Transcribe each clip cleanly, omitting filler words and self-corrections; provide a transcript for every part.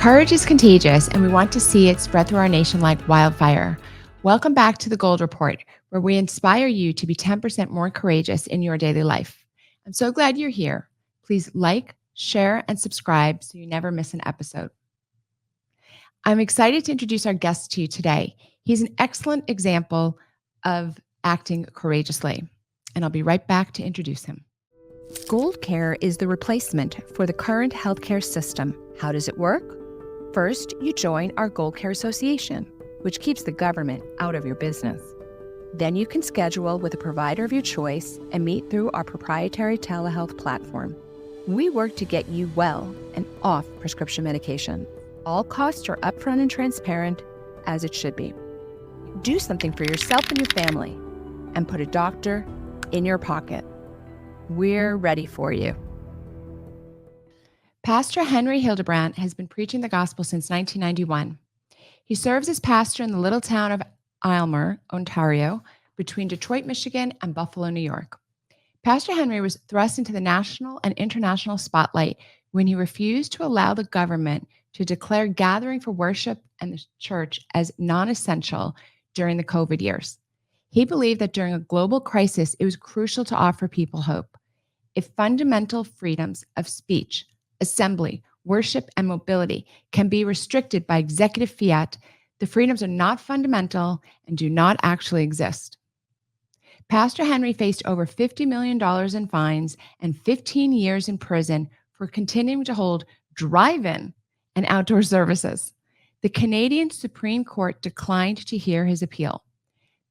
Courage is contagious, and we want to see it spread through our nation like wildfire. Welcome back to the Gold Report, where we inspire you to be 10% more courageous in your daily life. I'm so glad you're here. Please like, share, and subscribe so you never miss an episode. I'm excited to introduce our guest to you today. He's an excellent example of acting courageously, and I'll be right back to introduce him. Gold Care is the replacement for the current healthcare system. How does it work? First, you join our Gold Care Association, which keeps the government out of your business. Then you can schedule with a provider of your choice and meet through our proprietary telehealth platform. We work to get you well and off prescription medication. All costs are upfront and transparent, as it should be. Do something for yourself and your family, and put a doctor in your pocket. We're ready for you. Pastor Henry Hildebrandt has been preaching the gospel since 1991. He serves as pastor in the little town of Aylmer, Ontario, between Detroit, Michigan, and Buffalo, New York. Pastor Henry was thrust into the national and international spotlight when he refused to allow the government to declare gathering for worship and the church as non-essential during the COVID years. He believed that during a global crisis, it was crucial to offer people hope. If fundamental freedoms of speech, assembly, worship, and mobility can be restricted by executive fiat, the freedoms are not fundamental and do not actually exist. Pastor Henry faced over $50 million in fines and 15 years in prison for continuing to hold drive-in and outdoor services. The Canadian Supreme Court declined to hear his appeal.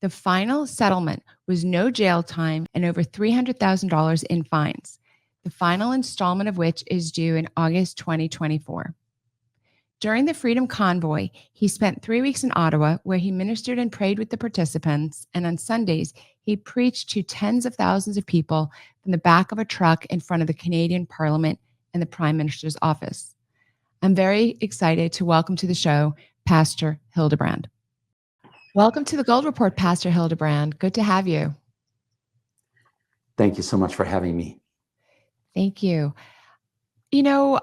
The final settlement was no jail time and over $300,000 in fines, the final installment of which is due in August 2024. During the Freedom Convoy, he spent 3 weeks in Ottawa, where he ministered and prayed with the participants, and on Sundays, he preached to tens of thousands of people from the back of a truck in front of the Canadian Parliament and the Prime Minister's office. I'm very excited to welcome to the show Pastor Hildebrandt. Welcome to the Gold Report, Pastor Hildebrandt. Good to have you. Thank you so much for having me. Thank you. You know,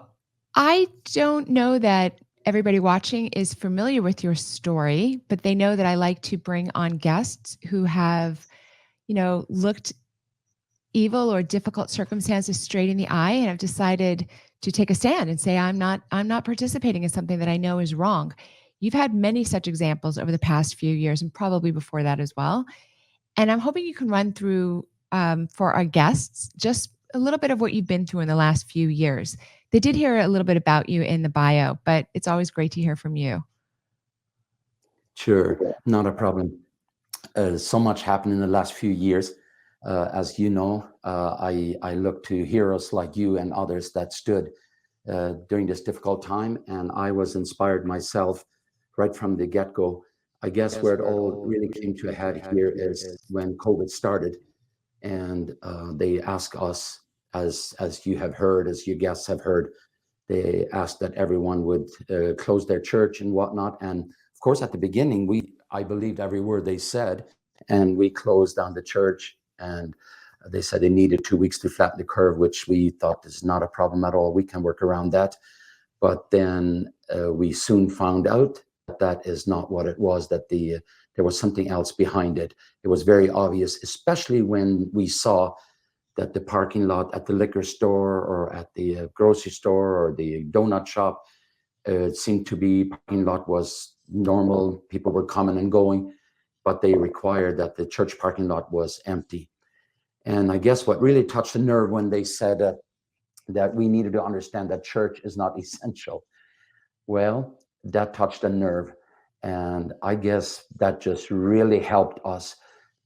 I don't know that everybody watching is familiar with your story, but they know that I like to bring on guests who have, looked evil or difficult circumstances straight in the eye and have decided to take a stand and say, I'm not participating in something that I know is wrong. You've had many such examples over the past few years and probably before that as well. And I'm hoping you can run through for our guests just a little bit of what you've been through in the last few years. They did hear a little bit about you in the bio, but it's always great to hear from you. Sure, not a problem. So much happened in the last few years. As you know, I look to heroes like you and others that stood during this difficult time, and I was inspired myself right from the get-go. I guess where it all really came to a head here is when COVID started, and they asked us, as you have heard, as your guests have heard, they asked that everyone would close their church and whatnot. And of course, at the beginning, I believed every word they said, and we closed down the church. And they said they needed 2 weeks to flatten the curve, which we thought is not a problem at all. We can work around that. But then we soon found out that is not what it was, that there was something else behind it. It was very obvious, especially when we saw that the parking lot at the liquor store or at the grocery store or the donut shop seemed to be, parking lot was normal. People were coming and going, but they required that the church parking lot was empty. And I guess what really touched the nerve when they said that we needed to understand that church is not essential. Well, that touched a nerve. And I guess that just really helped us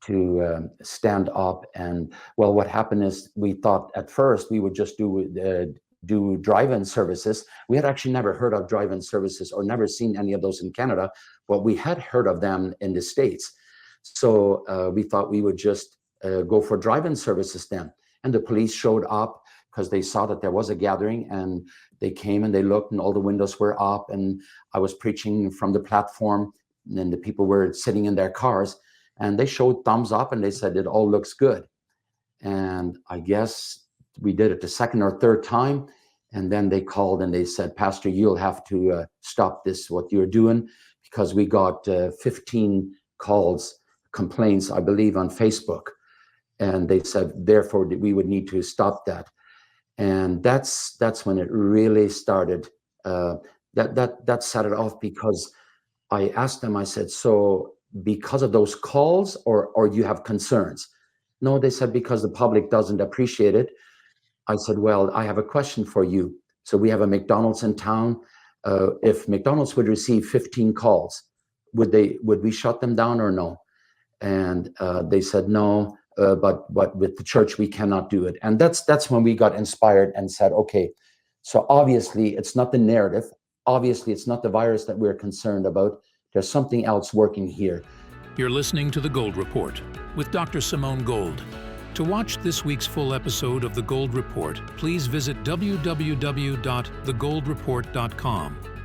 to stand up. And well, what happened is we thought at first we would just do drive-in services. We had actually never heard of drive-in services or never seen any of those in Canada, but we had heard of them in the States. So we thought we would just go for drive-in services then. And the police showed up because they saw that there was a gathering, and they came and they looked and all the windows were up, and I was preaching from the platform, and then the people were sitting in their cars, and they showed thumbs up and they said it all looks good. And I guess we did it the second or third time, And then they called and they said, Pastor, you'll have to stop this, what you're doing, because we got 15 calls, complaints, I believe, on Facebook. And they said, therefore, we would need to stop that. And that's when it really started. That set it off, because I asked them, I said, so because of those calls, or you have concerns? No, they said, because the public doesn't appreciate it. I said, well, I have a question for you. So we have a McDonald's in town. If McDonald's would receive 15 calls, would we shut them down or no? And they said no, but with the church we cannot do it. And that's when we got inspired and said, okay, so obviously it's not the narrative. Obviously it's not the virus that we're concerned about. There's something else working here. You're listening to The Gold Report with Dr. Simone Gold. To watch this week's full episode of The Gold Report, please visit www.thegoldreport.com.